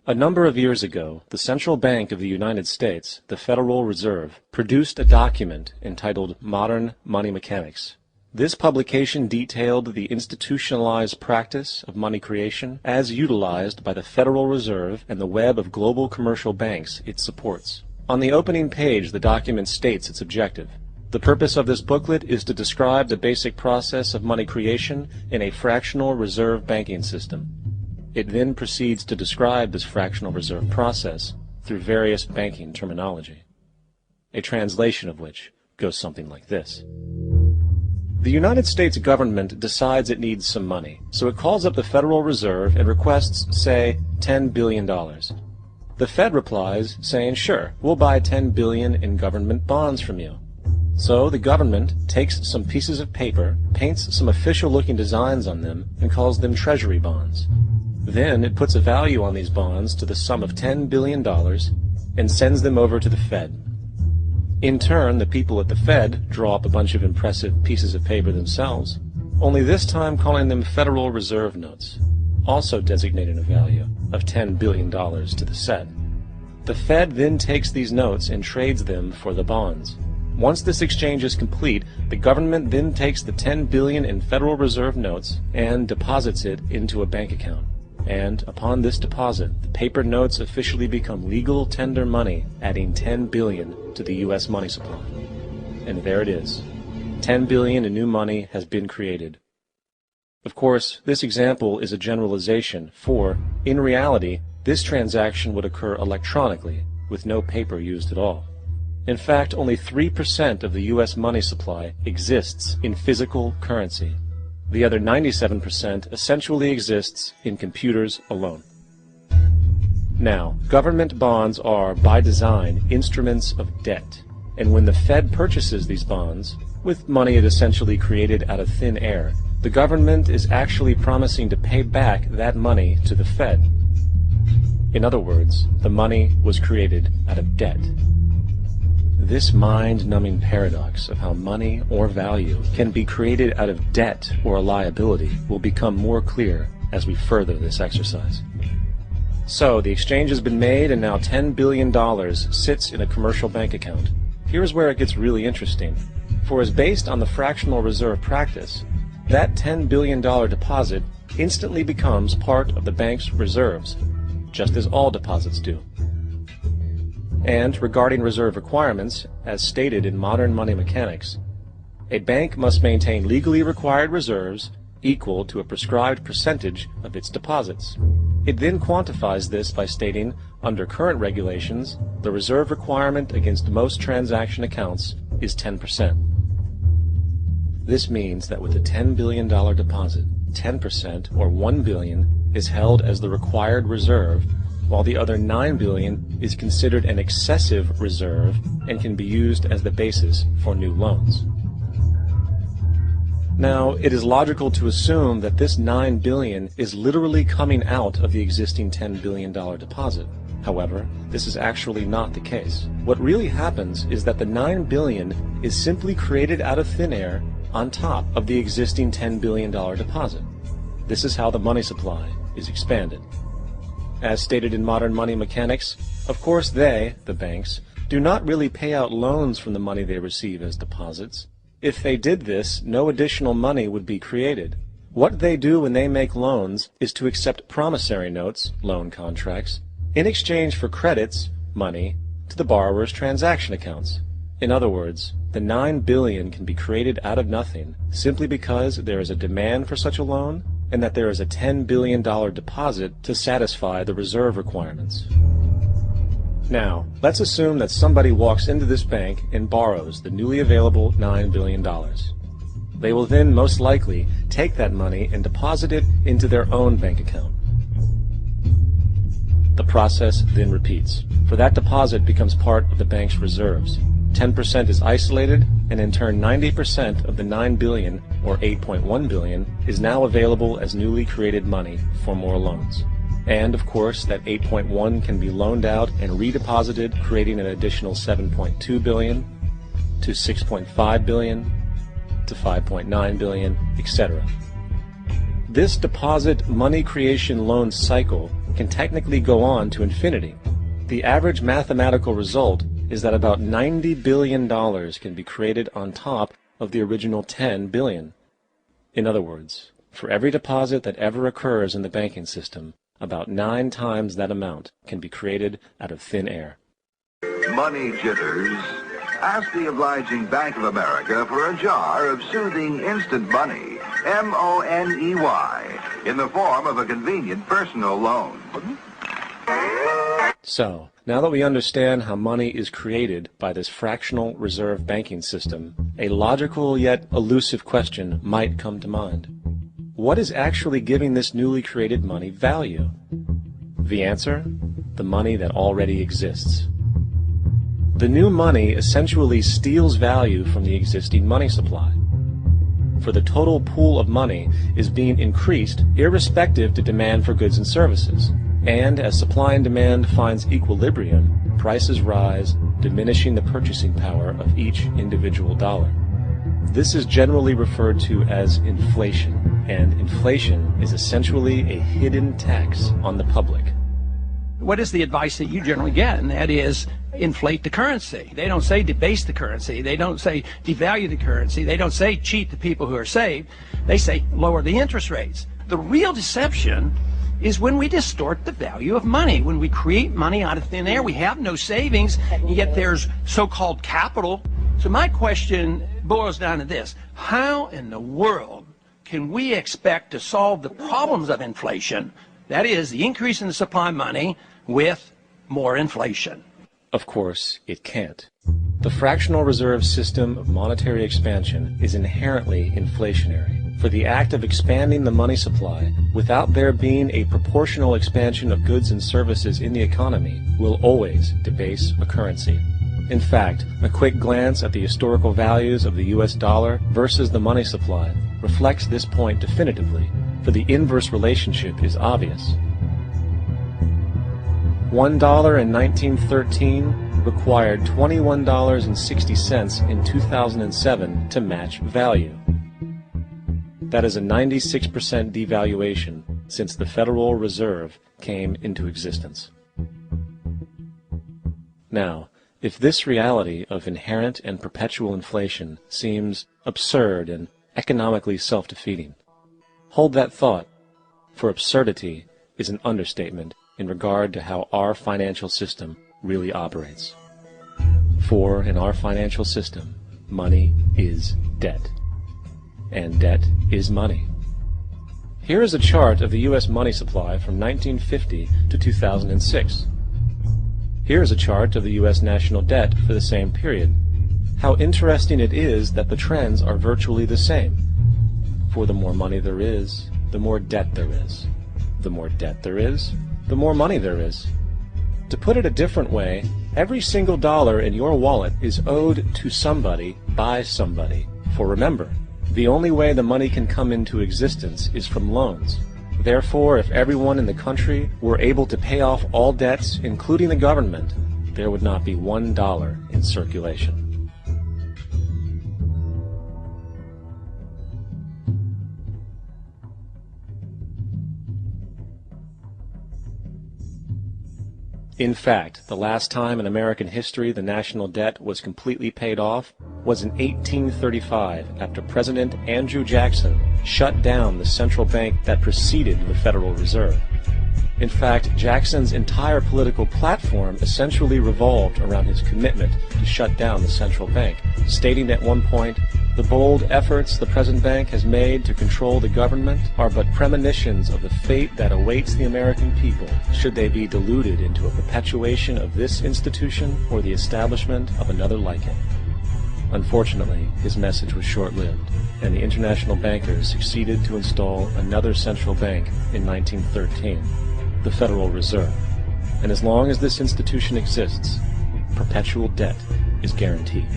A number of years ago, the Central Bank of the United States, the Federal Reserve, produced a document entitled Modern Money Mechanics. This publication detailed the institutionalized practice of money creation as utilized by the Federal Reserve and the web of global commercial banks it supports. On the opening page, the document states its objective. The purpose of this booklet is to describe the basic process of money creation in a fractional reserve banking system. It then proceeds to describe this fractional reserve process through various banking terminology, a translation of which goes something like this. The United States government decides it needs some money, so it calls up the Federal Reserve and requests, say, $10 billion. The Fed replies saying, sure, we'll buy $10 billion in government bonds from you. So the government takes some pieces of paper, paints some official-looking designs on them, and calls them treasury bonds. Then it puts a value on these bonds to the sum of $10 billion and sends them over to the Fed. In turn, the people at the Fed draw up a bunch of impressive pieces of paper themselves, only this time calling them Federal Reserve notes, also designating a value of $10 billion to the Fed. The Fed then takes these notes and trades them for the bonds. Once this exchange is complete, the government then takes the $10 billion in Federal Reserve notes and deposits it into a bank account. And upon this deposit, the paper notes officially become legal tender money, adding $10 billion to the U.S. money supply. And there it is. $10 billion in new money has been created. Of course, this example is a generalization, for, in reality, this transaction would occur electronically, with no paper used at all. In fact, only 3% of the U.S. money supply exists in physical currency. The other 97% essentially exists in computers alone. Now, government bonds are, by design, instruments of debt. And when the Fed purchases these bonds, with money it essentially created out of thin air, the government is actually promising to pay back that money to the Fed. In other words, the money was created out of debt. This mind-numbing paradox of how money or value can be created out of debt or a liability will become more clear as we further this exercise. So, the exchange has been made and now $10 billion sits in a commercial bank account. Here's where it gets really interesting. For as based on the fractional reserve practice, that $10 billion deposit instantly becomes part of the bank's reserves, just as all deposits do. And regarding reserve requirements, as stated in Modern Money Mechanics, a bank must maintain legally required reserves equal to a prescribed percentage of its deposits. It then quantifies this by stating, under current regulations, the reserve requirement against most transaction accounts is 10%. This means that with a $10 billion deposit, 10% or $1 billion is held as the required reserve, while the other $9 billion is considered an excessive reserve and can be used as the basis for new loans. Now, it is logical to assume that this $9 billion is literally coming out of the existing $10 billion deposit. However, this is actually not the case. What really happens is that the $9 billion is simply created out of thin air on top of the existing $10 billion deposit. This is how the money supply is expanded. As stated in Modern Money Mechanics, of course they, the banks, do not really pay out loans from the money they receive as deposits. If they did this, no additional money would be created. What they do when they make loans is to accept promissory notes, loan contracts, in exchange for credits, money, to the borrower's transaction accounts. In other words, the $9 billion can be created out of nothing simply because there is a demand for such a loan and that there is a $10 billion deposit to satisfy the reserve requirements. Now, let's assume that somebody walks into this bank and borrows the newly available $9 billion. They will then most likely take that money and deposit it into their own bank account. The process then repeats, for that deposit becomes part of the bank's reserves. 10% is isolated, and in turn 90% of the $9 billion, or $8.1 billion, is now available as newly created money for more loans. And, of course, that 8.1 can be loaned out and redeposited, creating an additional 7.2 billion, to 6.5 billion, to 5.9 billion, etc. This deposit money creation loan cycle can technically go on to infinity. The average mathematical result is that about $90 billion can be created on top of the original $10 billion. In other words, for every deposit that ever occurs in the banking system, about 9 times that amount can be created out of thin air. Money jitters? Ask the obliging Bank of America for a jar of soothing instant money, M-O-N-E-Y, in the form of a convenient personal loan. So, now that we understand how money is created by this fractional reserve banking system, a logical yet elusive question might come to mind. What is actually giving this newly created money value? The answer? The money that already exists. The new money essentially steals value from the existing money supply. For the total pool of money is being increased irrespective to demand for goods and services. And as supply and demand finds equilibrium, prices rise, diminishing the purchasing power of each individual dollar. This is generally referred to as inflation, and inflation is essentially a hidden tax on the public. What is the advice that you generally get? And that is, inflate the currency. They don't say debase the currency. They don't say devalue the currency. They don't say cheat the people who are saved. They say lower the interest rates. The real deception is when we distort the value of money. When we create money out of thin air, we have no savings, and yet there's so-called capital. So my question boils down to this: how in the world can we expect to solve the problems of inflation, that is, the increase in the supply of money, with more inflation? Of course, it can't. The fractional reserve system of monetary expansion is inherently inflationary. For the act of expanding the money supply, without there being a proportional expansion of goods and services in the economy, will always debase a currency. In fact, a quick glance at the historical values of the US dollar versus the money supply reflects this point definitively, for the inverse relationship is obvious. $1 in 1913 required $21.60 in 2007 to match value. That is a 96% devaluation since the Federal Reserve came into existence. Now, if this reality of inherent and perpetual inflation seems absurd and economically self-defeating, hold that thought, for absurdity is an understatement in regard to how our financial system really operates. For in our financial system, money is debt. And debt is money. Here is a chart of the U.S. money supply from 1950 to 2006. Here is a chart of the U.S. national debt for the same period. How interesting it is that the trends are virtually the same. For the more money there is, the more debt there is. The more debt there is, the more money there is. To put it a different way, every single dollar in your wallet is owed to somebody by somebody. For remember, the only way the money can come into existence is from loans. Therefore, if everyone in the country were able to pay off all debts, including the government, there would not be $1 in circulation. In fact, the last time in American history the national debt was completely paid off was in 1835 after President Andrew Jackson shut down the central bank that preceded the Federal Reserve. In fact, Jackson's entire political platform essentially revolved around his commitment to shut down the central bank, stating at one point, "The bold efforts the present bank has made to control the government are but premonitions of the fate that awaits the American people should they be deluded into a perpetuation of this institution or the establishment of another like it." Unfortunately, his message was short-lived, and the international bankers succeeded to install another central bank in 1913, the Federal Reserve. And as long as this institution exists, perpetual debt is guaranteed.